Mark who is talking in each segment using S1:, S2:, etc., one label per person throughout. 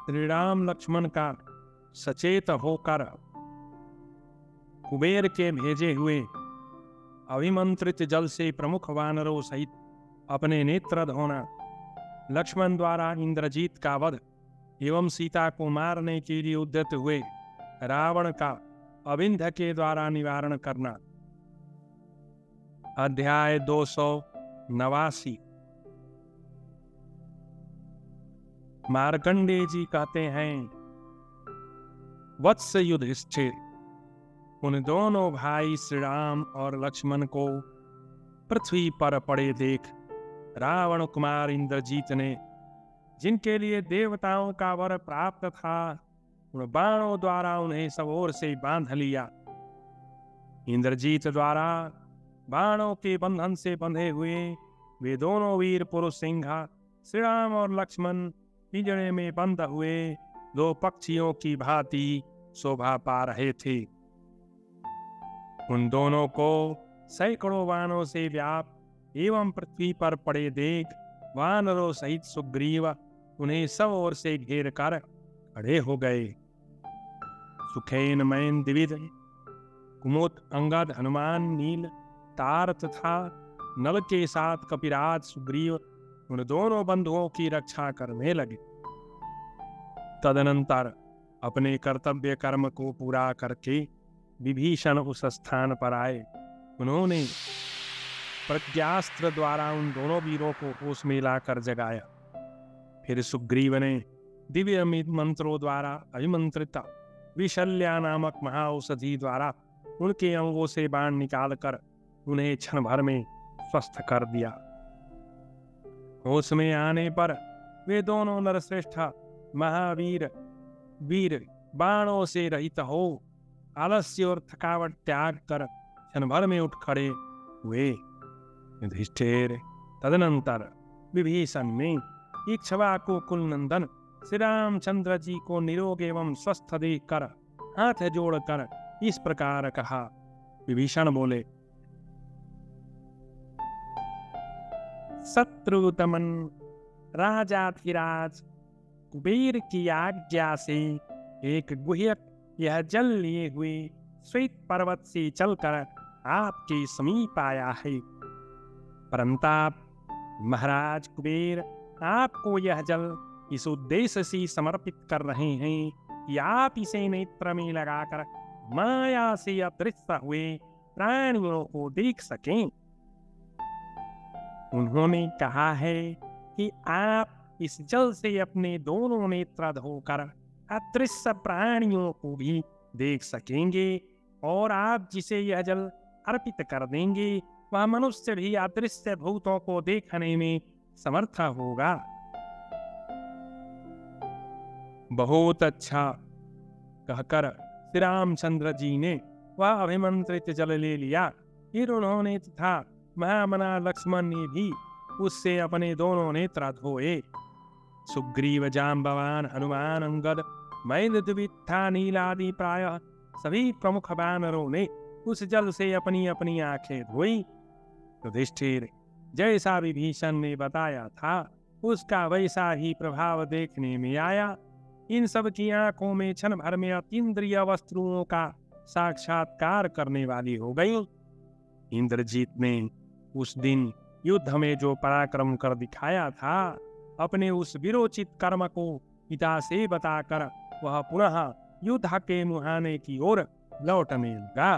S1: श्री राम लक्ष्मण का सचेत होकर कुबेर के भेजे हुए अभिमंत्रित जल से प्रमुख वानरों सहित अपने नेत्र धोना, लक्ष्मण द्वारा इंद्रजीत का वध एवं सीता को मारने के लिए उद्यत हुए रावण का अविंध्य के द्वारा निवारण करना। अध्याय 289। मार्कंडेय जी कहते हैं, वत्स युधिष्ठिर, उन दोनों भाई श्री राम और लक्ष्मण को पृथ्वी पर पड़े देख रावण कुमार इंद्रजीत ने, जिनके लिए देवताओं का वर प्राप्त था, उन बाणों द्वारा उन्हें सब ओर से बांध लिया। इंद्रजीत द्वारा बाणों के बंधन से बंधे हुए वे दोनों वीर पुरुष सिंहा श्री राम और लक्ष्मण पिंजरे में बंद हुए दो पक्षियों की भांति शोभा पा रहे थे। उन दोनों को सैकड़ों वानों से व्याप्त एवं पृथ्वी पर पड़े देख वानरों सहित सुग्रीव उन्हें सब ओर से घेर कर खड़े हो गए। सुखेन मैन द्विविध कुमुद अंगद हनुमान नील तार तथा नल के साथ कपिराज सुग्रीव उन दोनों बंधुओं की रक्षा करने लगे। तदनंतर अपने कर्तव्य कर्म को पूरा करके विभीषण उस स्थान पर आए। उन्होंने प्रज्ञास्त्र द्वारा उन दोनों वीरों को होश में लाकर जगाया। फिर सुग्रीव ने दिव्य मंत्रों द्वारा अभिमंत्रित विशल्या नामक महाऔषधि द्वारा उनके अंगों से बाण निकालकर उन्हें क्षण भर में स्वस्थ कर दिया। होश में आने पर वे दोनों नरश्रेष्ठ महावीर वीर बाणों से रहित हो आलस्य और थकावट त्याग कर क्षण भर में उठ खड़े हुए। युधिष्ठिर, तदनंतर विभीषण ने इक्ष्वाकु कुलनंदन श्री रामचंद्र जी को निरोग एवं स्वस्थ देखकर हाथ जोड़कर इस प्रकार कहा। विभीषण बोले, शत्रुतमन राजाधिराज, कुबेर की आज्ञा से एक गुह्यक यह जल लिए हुए श्वेत पर्वत से चलकर आपके समीप आया है। परंताप महाराज कुबेर आपको यह जल इस उद्देश्य से समर्पित कर रहे हैं कि आप इसे नेत्र में लगाकर माया से अदृश्य हुए प्राणियों को देख सकें। उन्होंने कहा है कि आप इस जल से अपने दोनों नेत्र धोकर अदृश्य प्राणियों को भी देख सकेंगे, और आप जिसे यह जल अर्पित कर देंगे वह मनुष्य भी अदृश्य भूतों को देखने में समर्थ होगा। बहुत अच्छा कहकर श्री रामचंद्र जी ने वह अभिमंत्रित जल ले लिया। फिर उन्होंने तथा महामना लक्ष्मण ने भी उससे अपने दोनों नेत्र धोए। सुग्रीव, जाम्बवान, हनुमान, अंगद, मैंदद्विविद्धा, नीलादि प्रायः सभी प्रमुख वानरों ने उस जल से अपनी अपनी आंखें धोई। युधिष्ठिर, जैसा विभीषण ने बताया था उसका वैसा ही प्रभाव देखने में आया। इन सब की आंखों में क्षण भर में अतीन्द्रिय वस्तुओं का साक्षात्कार करने वाली हो गई। इंद्रजीत ने उस दिन युद्ध में जो पराक्रम कर दिखाया था, अपने उस विरोचित कर्म को पिता से बताकर वह पुनः युद्ध के मुहाने की ओर लौटने लगा।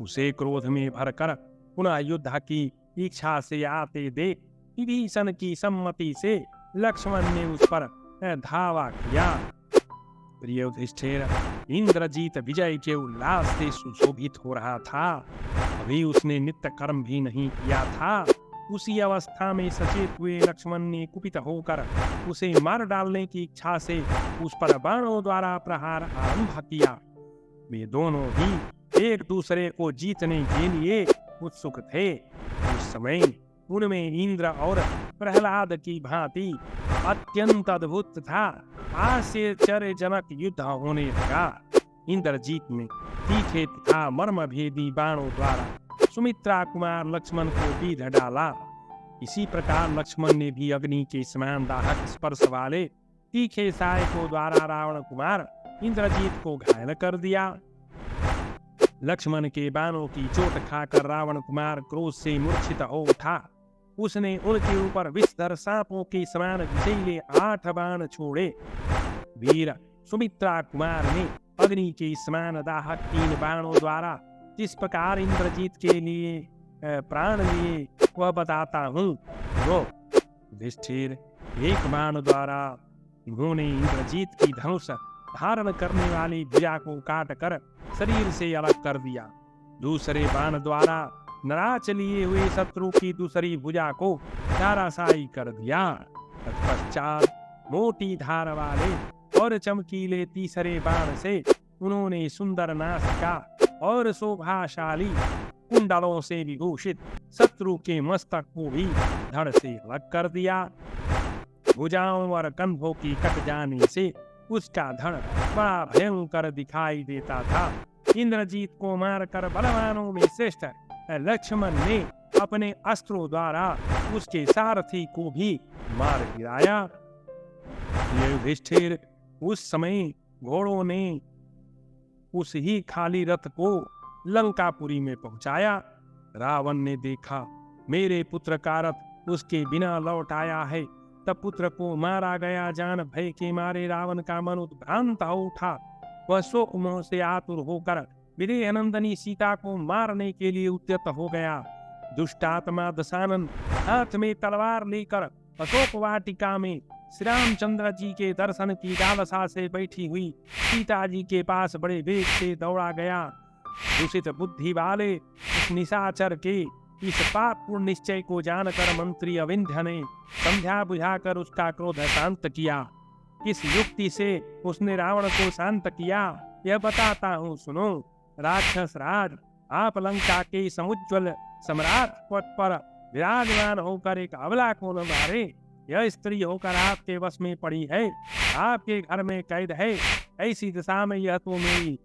S1: उसे क्रोध में भरकर पुनः युद्ध की इच्छा से आते देख विभीषण की सम्मति से लक्ष्मण ने उस पर धावा किया। प्रिय युधिष्ठिर, इंद्रजीत विजय के उल्लास से सुशोभित हो रहा था। अभी उसने नित्य कर्म भी नहीं किया था। उसी अवस्था में सचेत हुए लक्ष्मण ने कुपित होकर उसे मार डालने की इच्छा से उस पर बाणों द्वारा प्रहार आरंभ किया। वे दोनों ही एक दूसरे को जीतने के लिए उत्सुक थे। उस समय उनमें इंद्र और प्रहलाद की भांति अत्यंत अद्भुत था आश्चर्यजनक युद्ध होने लगा। इंद्रजीत ने तीखे तथा मर्मभेदी बाणों द्वारा सुमित्रा कुमार लक्ष्मण को पीढ़ डाला। इसी प्रकार लक्ष्मण ने भी अग्नि के समान दाहक स्पर्श वाले तीखे सहायकों द्वारा रावण कुमार इंद्रजीत को घायल कर दिया। लक्ष्मण के बाणों की चोट खाकर रावण कुमार क्रोध से मूर्छित हो उठा। उसने उनके ऊपर विषधर सांपों के समान विषैले 8 बाण छोड़े। वीर सुमित्रा कुमार ने अग्नि के समान दाहक 3 बाणों द्वारा जिस प्रकार इंद्रजीत के लिए प्राण लिए वह बताता हूँ। वो युधिष्ठिर, एक बाण द्वारा उन्होंने इंद्रजीत की धनुष धारण करने वाली भुजा को काट कर शरीर से अलग कर दिया। दूसरे बाण द्वारा नराच लिए हुए शत्रु की दूसरी भुजा को धाराशायी कर दिया। तत्पश्चात मोटी धार वाले और चमकीले तीसरे बाण से उन्होंने सुंदर नासिका और शोभाशाली कुंडलों से विभूषित शत्रु के मस्तक को भी धड़ से अलग कर दिया। भुजाओं और कंधों की कट जाने से उसका धड़ बड़ा भयंकर दिखाई देता था। इंद्रजीत को मारकर बलवानों में श्रेष्ठ लक्ष्मण ने अपने अस्त्रों द्वारा उसके सारथी को भी मार गिराया। युधिष्ठिर, उस समय घोड़ों ने उस ही खाली रथ को लंकापुरी में पहुंचाया। रावण ने देखा मेरे पुत्र का रथ उसके बिना लौट आया है, तब पुत्र को मारा गया जान भय के मारे रावण का मन उद्भ्रांत हो उठा। वह शोक मोह से आतुर होकर विदेह नंदनी सीता को मारने के लिए उद्यत हो गया। दुष्टात्मा दशानन हाथ में तलवार लेकर अशोक वाटिका में श्री रामचंद्र जी के दर्शन की लालसा से बैठी हुई सीता जी के पास बड़े वेग से दौड़ा गया। दूषित बुद्धि वाले उस निशाचर के इस पापपूर्ण निश्चय को जानकर मंत्री अविंध्य ने समझा बुझाकर उसका क्रोध शांत किया। किस युक्ति से उसने रावण को शांत किया यह बताता हूँ, सुनो। राक्षस राज, आप लंका के समुज्ज्वल सम्राट पद पर विराजमान होकर एक अबला को न मारे। यह स्त्री होकर आपके वश में पड़ी है, आपके घर में कैद है। ऐसी दशा में यह तो मेरी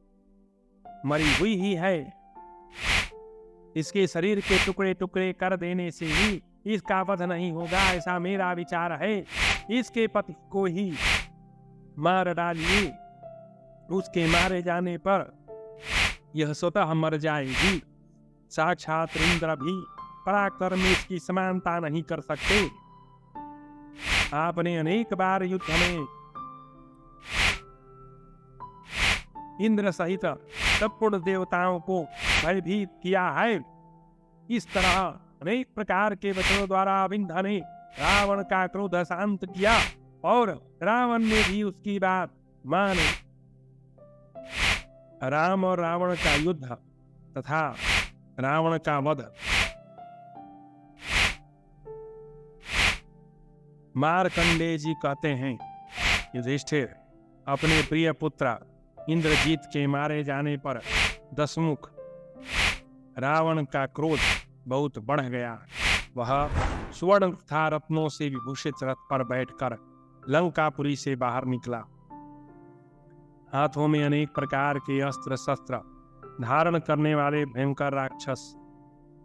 S1: मरी हुई ही है। इसके शरीर के टुकड़े टुकड़े कर देने से ही इसका वध नहीं होगा, ऐसा मेरा विचार है। इसके पति को ही मार डालिए। उसके मारे जाने पर यह स्वतः मर जाएगी। साक्षात इंद्र भी पराक्रम में इसकी समानता नहीं कर सकते। आपने अनेक बार युद्ध में इंद्र सहित सपूर्ण देवताओं को भयभीत किया है। इस तरह अनेक प्रकार के वचनों द्वारा अविंध्य ने रावण का क्रोध शांत किया और रावण ने भी उसकी बात मानी। राम और रावण का युद्ध तथा रावण का वध। मार्कंडेय जी कहते हैं, युधिष्ठिर, अपने प्रिय पुत्र इंद्रजीत के मारे जाने पर दशमुख रावण का क्रोध बहुत बढ़ गया। वह स्वर्ण तथा रत्नों से विभूषित रथ पर बैठकर लंकापुरी से बाहर निकला। हाथों में अनेक प्रकार के अस्त्र शस्त्र धारण करने वाले भयंकर राक्षस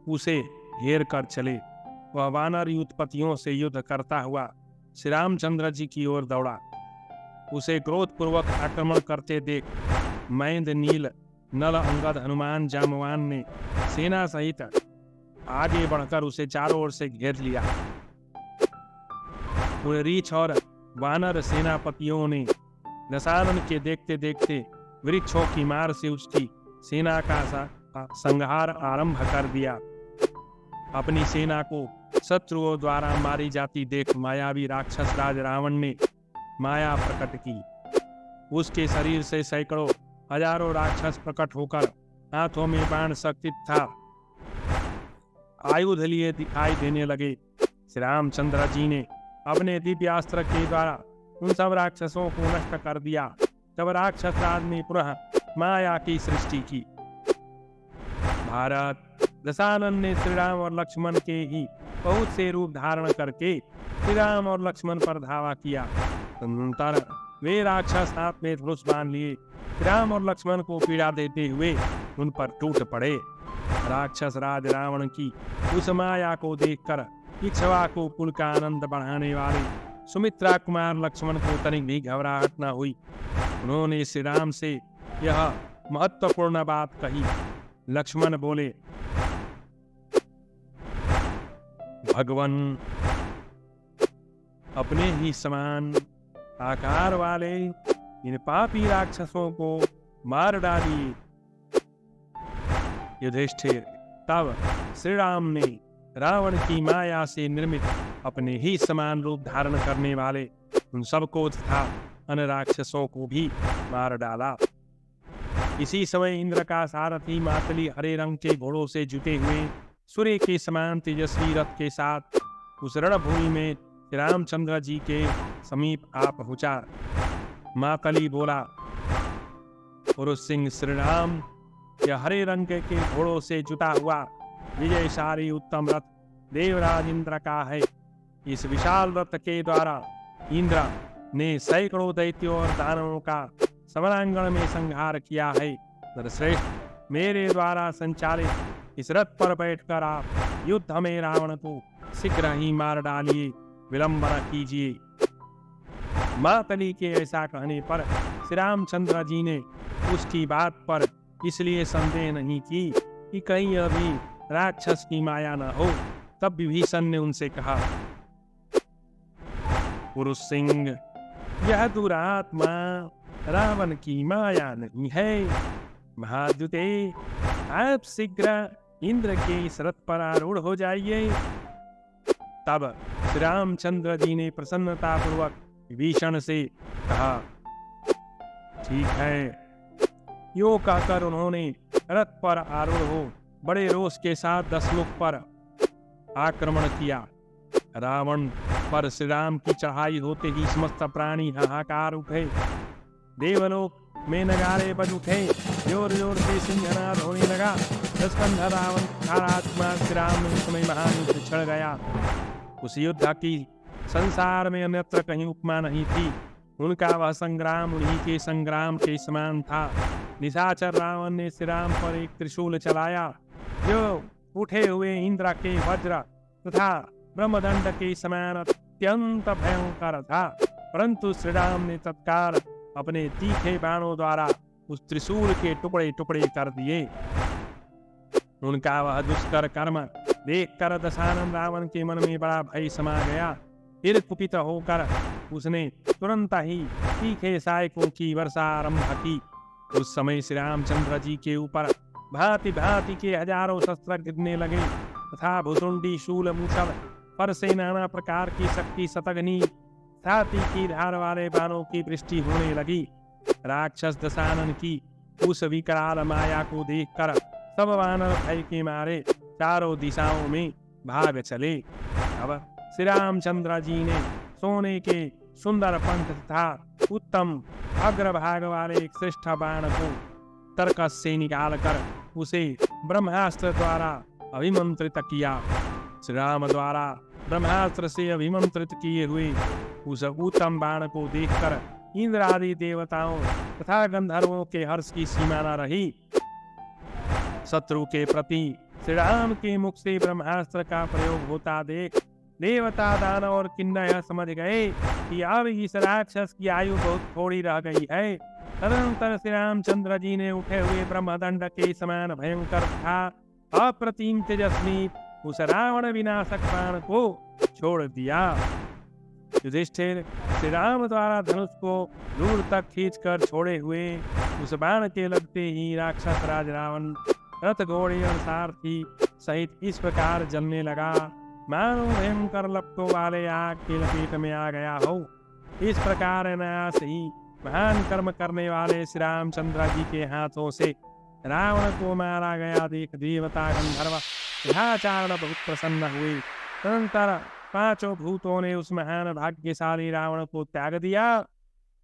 S1: उसे घेर कर चले। वह वानर युद्धपतियों से युद्ध करता हुआ श्री रामचंद्र जी की ओर दौड़ा। उसे क्रोधपूर्वक आक्रमण करते देख मैंद, नील, नल, अंगद, हनुमान, जामवान ने सेना सहित आगे बढ़कर उसे चारों ओर से घेर लिया। रीछ और वानर सेनापतियों ने दशानन के देखते देखते वृक्षों की मार से उसकी सेना का संहार आरंभ कर दिया। अपनी सेना को शत्रुओं द्वारा मारी जाती देख मायावी राक्षस राज रावण ने माया प्रकट की। उसके शरीर से सैकड़ों हजारों राक्षस प्रकट होकर हाथों में बाण शक्ति था आयुध लिए दिखाई देने लगे। श्री रामचंद्र जी ने अपने दिव्यास्त्र के द्वारा उन सब राक्षसों को नष्ट कर दिया। तब राक्षस राज ने पुनः माया की सृष्टि की। भारत, दशानन ने श्री राम और लक्ष्मण के ही बहुत से रूप धारण करके श्री राम और लक्ष्मण पर धावा किया। तदनंतर वे राक्षस हाथ में धनुष बांध लिए श्री राम और लक्ष्मण को पीड़ा देते हुए उन पर टूट पड़े। राक्षस राज रावण की उस माया को देखकर इक्ष्वाकु कुल का आनंद बढ़ाने वाले सुमित्रा कुमार लक्ष्मण को तनिक भी घबराहट न हुई। उन्होंने श्री राम से यह महत्वपूर्ण बात कही। लक्ष्मण बोले, भगवान, अपने ही समान आकार वाले इन पापी राक्षसों को मार डालिए। युधिष्ठिर, तब श्री राम ने रावण की माया से निर्मित अपने ही समान रूप धारण करने वाले उन सबको तथा अन्य राक्षसों को भी मार डाला। इसी समय इंद्र का सारथी मातली हरे रंग के घोड़ों से जुटे हुए सूर्य के समान तेजस्वी रथ के साथ उस रणभूमि में श्री रामचंद्र जी के समीप आ पहुंचा। मातली बोला, पुरुष सिंह श्री राम, यह हरे रंग के घोड़ों से जुटा हुआ विजयशाली उत्तम रथ देवराज इंद्र का है। इस विशाल रथ के द्वारा इंद्र ने सैकड़ों दैत्यों और दानवों का समरांगण में संहार किया है। नरश्रेष्ठ, मेरे द्वारा संचालित इस रथ पर बैठकर आप युद्ध में रावण को शीघ्र ही मार डालिए, विलंब न कीजिए। मातली के ऐसा कहने पर श्री रामचंद्र जी ने उसकी बात पर इसलिए संदेह नहीं की कि कहीं अभी राक्षस की माया न हो। तब विभीषण ने उनसे कहा, पुरुष सिंह, यह दुरात्मा रावण की माया नहीं है। महाद्युते, आप शीघ्र इंद्र के इस रथ पर आरूढ़ हो जाइए। तब श्री रामचंद्र जी ने प्रसन्नता पूर्वक विभीषण से कहा, ठीक है। यो कहकर उन्होंने रथ पर आरूढ़ हो बड़े रोष के साथ दशमुख पर आक्रमण किया। रावण पर श्री राम की चढ़ाई होते ही समस्त प्राणी हाहाकार उठे। देवलोक में नगारे बज उठे, जोर जोर से सिंहनाद होने लगा। दशकंधा रावण तथा राजकुमार श्री राम में उस समय महान युद्ध छिड़ गया। उस युद्ध की संसार में अन्यत्र कहीं उपमा नहीं थी। उनका वह संग्राम उन्हीं के संग्राम के समान था। निशाचर रावण ने श्री राम पर एक त्रिशूल चलाया, जो उठे हुए इंद्र के वज्र तथा ब्रह्मदंड के समान अत्यंत भयंकर था। परंतु श्री राम ने तत्काल अपने तीखे बाणों द्वारा उस त्रिशूल के टुकड़े टुकड़े कर दिए। उनका वह दुष्कर कर्म देखकर दशानन रावण के मन में बड़ा भय समा गया। फिर कुपित होकर उसने तुरंत ही तीखे सायकों की वर्षा आरंभ की। उस समय श्री रामचंद्र जी के ऊपर भांति भांति के हजारों शस्त्र गिरने लगे तथा भुसुंडी, शूल, मूसल पर से नाना प्रकार की शक्ति, शतघ्नी, छाती की धार वाले बाणों की वृष्टि होने लगी। राक्षस दशानन की उस विकराल माया को देखकर सब वानर भय के मारे चारों दिशाओं में भाग चले। अब श्री रामचंद्र जी ने सोने के सुंदर पंख तथा उत्तम अग्रभाग वाले एक श्रेष्ठ बाण को तरकस से निकालकर उसे ब्रह्मास्त्र द्वारा अभिमंत्रित किया। श्री राम द्वारा ब्रह्मास्त्र से अभिमंत्रित किए हुए उस उत्तम बाण को देखकर इंद्र आदि देवताओं तथा गंधर्वों के हर्ष की सीमा न रही। शत्रु के प्रति श्री राम के मुख से ब्रह्मास्त्र का प्रयोग होता देख देवता, दानव और किन्नर यह समझ गए कि अब इस राक्षस की आयु बहुत थोड़ी रह गई है। तदनंतर श्री रामचंद्र जी ने उठे हुए ब्रह्मदंड के समान भयंकर था अप्रतिम तेजस्वी उस रावण विनाशक बाण को छोड़ दिया। युधिष्ठिर, श्री राम द्वारा धनुष को दूर तक खींचकर छोड़े हुए उस बाण के लगते ही राक्षस राज रावण रथ, घोड़े और सारथी सहित इस प्रकार जलने लगा मानो भयंकर लपटों वाले आग के लपेट में आ गया हो। इस प्रकार अनायास ही महान कर्म करने वाले श्री रामचंद्र जी के हाथों से रावण को मारा गया देख देवता, गंधर्व, ग्रहाचारण बहुत प्रसन्न हुए। तदनंतर पांचों भूतों ने उस महान भाग्यशाली रावण को त्याग दिया।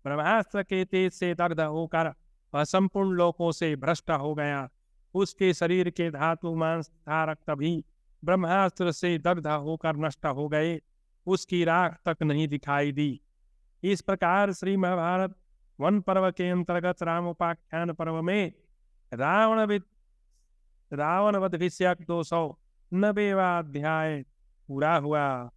S1: ब्रह्मास्त्र के तेज से दग्ध होकर वह संपूर्ण लोकों से भ्रष्ट हो गया। उसके शरीर के धातु, मांस तथा रक्त भी ब्रह्मास्त्र से दग्ध होकर नष्ट हो गए। उसकी राख तक नहीं दिखाई दी। इस प्रकार श्री महाभारत वन पर्व के अंतर्गत रामोपाख्यान पर्व में रावण वध विषयक 290वां अध्याय पूरा हुआ।